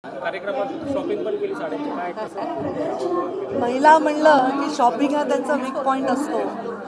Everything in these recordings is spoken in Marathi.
कार्यक्रमात शॉपिंग पण केली साड्यांची, काय कसं? महिला म्हणलं की शॉपिंग हा त्यांचा वीक पॉईंट असतो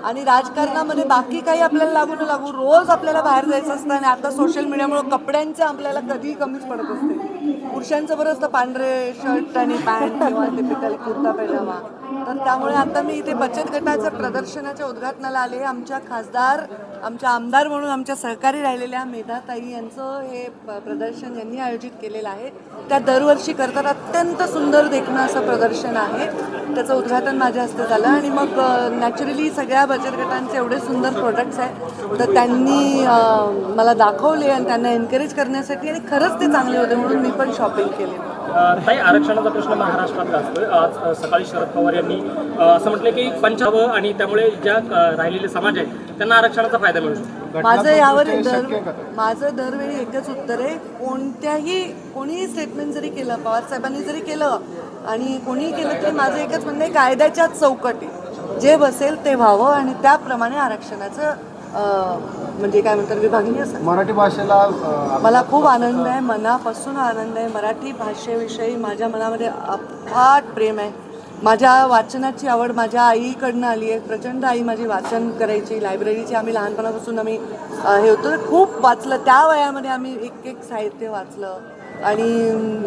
आणि राजकारणामध्ये बाकी काही आपल्याला लागू न लागू रोज आपल्याला बाहेर जायचं असतं आणि आता सोशल मीडियामुळे कपड्यांचं आपल्याला कधी कमीच पडत असते. पुरुषांचं बरं असतं पांढरे शर्ट आणि पॅन्ट किंवा टिपिकल कुर्ता पैजामा. तर त्यामुळे आता मी इथे बचत गटाच्या प्रदर्शनाच्या उद्घाटनाला आले. आमच्या खासदार, आमच्या आमदार म्हणून आमच्या सहकारी राहिलेल्या मेधाताई यांचं हे प्रदर्शन यांनी आयोजित केलेलं आहे. त्या दरवर्षी करतात. अत्यंत सुंदर देखणं असं प्रदर्शन आहे. त्याचं उद्घाटन माझ्या हस्ते झालं आणि मग नॅचरली सगळ्या बचत गटांचे एवढे सुंदर प्रोडक्ट्स आहेत तर त्यांनी मला दाखवले आणि त्यांना एनकरेज करण्यासाठी आणि खरंच ते चांगले होते म्हणून मी पण शॉपिंग केली. ताई, आरक्षणाचा प्रश्न महाराष्ट्रात गाजतोय. आज सकाळी शरद पवार यांनी असं म्हटलं की पंचावं आणि त्यामुळे ज्या राहिलेले समाज आहेत त्यांना आरक्षणाचा फायदा मिळू शकतो. माझं यावर माझं दरवेळी एकच उत्तर आहे. कोणीही स्टेटमेंट जरी केलं, पवार साहेबांनी जरी केलं आणि कोणीही केलं तरी माझं एकच म्हणणं आहे, कायद्याच्याच चौकटी जे बसेल ते व्हावं आणि त्याप्रमाणे आरक्षणाचं म्हणजे काय म्हणतात विभागणी असं. मराठी भाषेला मला खूप आनंद आहे, मनापासून आनंद आहे. मराठी भाषेविषयी माझ्या मनामध्ये अफाट प्रेम आहे. माझ्या वाचनाची आवड माझ्या आईकडनं आली आहे. प्रचंड आई माझी वाचन करायची. लायब्ररीची आम्ही लहानपणापासून आम्ही हे होतं, खूप वाचलं. त्या वयामध्ये आम्ही एक साहित्य वाचलं आणि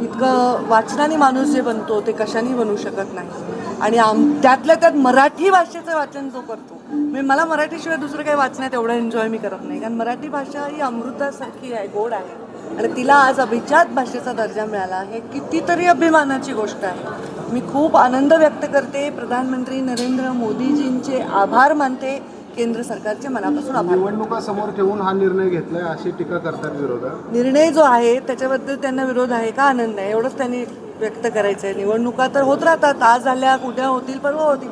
इतकं वाचनाने माणूस जे बनतो ते कशाने बनू शकत नाही. आणि त्यातल्या त्यात मराठी भाषेचं वाचन जो करतो, मला मराठीशिवाय दुसरं काही वाचण्यात एवढं एन्जॉय मी करत नाही. कारण मराठी भाषा ही अमृतासारखी आहे, गोड आहे आणि तिला आज अभिजात भाषेचा दर्जा मिळाला हे कितीतरी अभिमानाची गोष्ट आहे. मी खूप आनंद व्यक्त करते. प्रधानमंत्री नरेंद्र मोदीजींचे आभार मानते. केंद्र सरकारचे मनापासून आभार. निवडणुका समोर ठेवून हा निर्णय घेतलाय अशी टीका करतात विरोधात. निर्णय जो आहे त्याच्याबद्दल त्यांना विरोध आहे का आनंद आहे एवढंच त्यांनी व्यक्त करायचं आहे. निवडणुका तर होत राहतात, आज झाल्या, उद्या होतील, परवा होतील.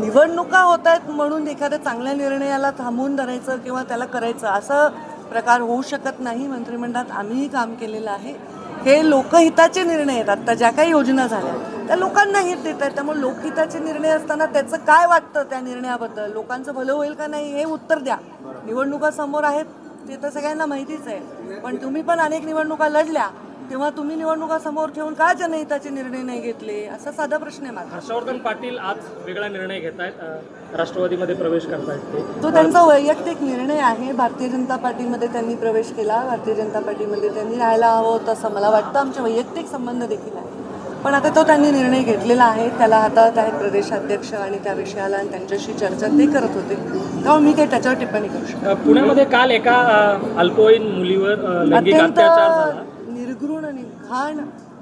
निवडणुका होत आहेत म्हणून एखाद्या चांगल्या निर्णयाला थांबवून धरायचं किंवा त्याला करायचं असं प्रकार होऊ शकत नाही. मंत्रिमंडळात आम्हीही काम केलेलं आहे. हे लोकहिताचे निर्णय आहेत. आता ज्या काही योजना झाल्या त्या लोकांना हित देत आहेत. त्यामुळे लोकहिताचे निर्णय असताना त्याचं काय वाटतं त्या निर्णयाबद्दल, लोकांचं भलं होईल का नाही हे उत्तर द्या. निवडणुका समोर आहेत ते तर सगळ्यांना माहितीच आहे. पण तुम्ही पण अनेक निवडणुका लढल्या तेव्हा तुम्ही निवडणुका समोर ठेवून का जनहिताचे निर्णय नाही घेतले असा साधा प्रश्न आहे माझा. हर्षवर्धन पाटील आज वेगळा निर्णय घेत आहेत, राष्ट्रवादीमध्ये प्रवेश करतायत. तो त्यांचा वैयक्तिक निर्णय आहे. भारतीय जनता पार्टीमध्ये त्यांनी प्रवेश केला. भारतीय जनता पार्टीमध्ये त्यांनी राहायला हवं होतं असं मला वाटतं. आमचे वैयक्तिक संबंध देखील आहे. पण आता तो त्यांनी निर्णय घेतलेला आहे. त्याला हातात आहेत प्रदेशाध्यक्ष आणि त्या विषयाला आणि त्यांच्याशी चर्चा ते करत होते. त्यामुळे मी काही त्याच्यावर टिप्पणी करू शकतो. पुण्यामध्ये काल एका अल्पवयीन मुलीवर लैंगिक अत्याचार झाला. निर्घृण आणि घाण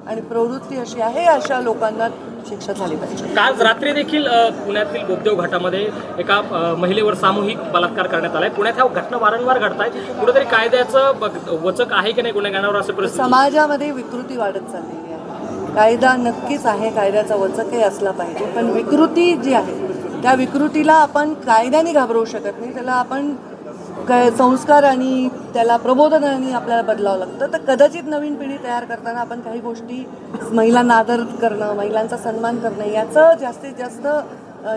आणि प्रवृत्ती अशी आहे, अशा लोकांना शिक्षा झाली पाहिजे. काल रात्री देखील पुण्यातील बोगदेव घाटामध्ये एका महिलेवर सामूहिक बलात्कार करण्यात आलाय. पुण्यात ह्या घटना वारंवार घडतायत. कुठेतरी कायद्याचं वचक आहे की नाही गुन्हेगारांवर असं परिस्थिती. समाजामध्ये विकृती वाढत चाललेली आहे. कायदा नक्कीच आहे, कायद्याचा वचकही असला पाहिजे. पण विकृती जी आहे त्या विकृतीला आपण कायद्याने घाबरवू शकत नाही. त्याला आपण संस्कार आणि त्याला प्रबोधनाने आपल्याला बदलावं लागतं. तर कदाचित नवीन पिढी तयार करताना आपण काही गोष्टी, महिलांना आदर करणं, महिलांचा सन्मान करणं याचं जास्तीत जास्त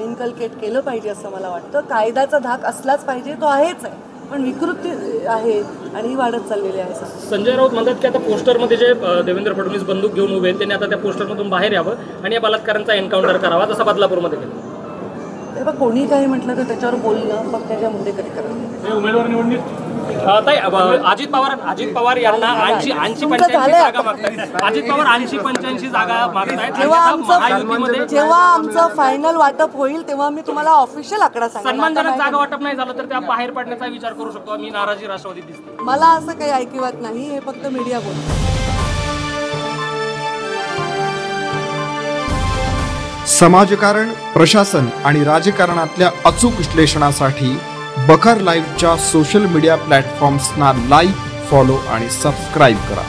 इन्कल्केट केलं पाहिजे असं मला वाटतं. कायद्याचा धाक असलाच पाहिजे, तो आहेच आहे, पण विकृती आहे आणि ही वाढत चाललेली आहे. संजय राऊत म्हणतात की आता पोस्टरमध्ये जे देवेंद्र फडणवीस बंदूक घेऊन उभे आहेत त्यांनी आता त्या पोस्टरमधून बाहेर यावं आणि या बलात्कारांचा एन्काउंटर करावा, जसा बदलापूरमध्ये केलं. तेव्हा कोणी काही म्हटलं तर त्याच्यावर बोलणं मग त्याच्या मुद्दे कधी करावं. उमेदवार निवडणूक अजित पवार यांना 80-85 जागा मागतात. अजित पवार 80-85 जागा मागतायत. जेव्हा आमचं फायनल वाटप होईल तेव्हा मी तुम्हाला ऑफिशियल आकडा सांगेन. सन्मानजनक जागा वाटप नाही झालं तर त्या बाहेर पडण्याचा विचार करू शकतो. मी नाराजी राष्ट्रवादीत दिसते. मला असं काही ऐकिवत नाही, हे फक्त मीडिया बोलतो. समाजकारण, प्रशासन आणि राजकारणातल्या अचूक विश्लेषणासाठी बखर लाईव्हच्या सोशल मीडिया प्लॅटफॉर्म्सना लाईक, फॉलो आणि सबस्क्राईब करा.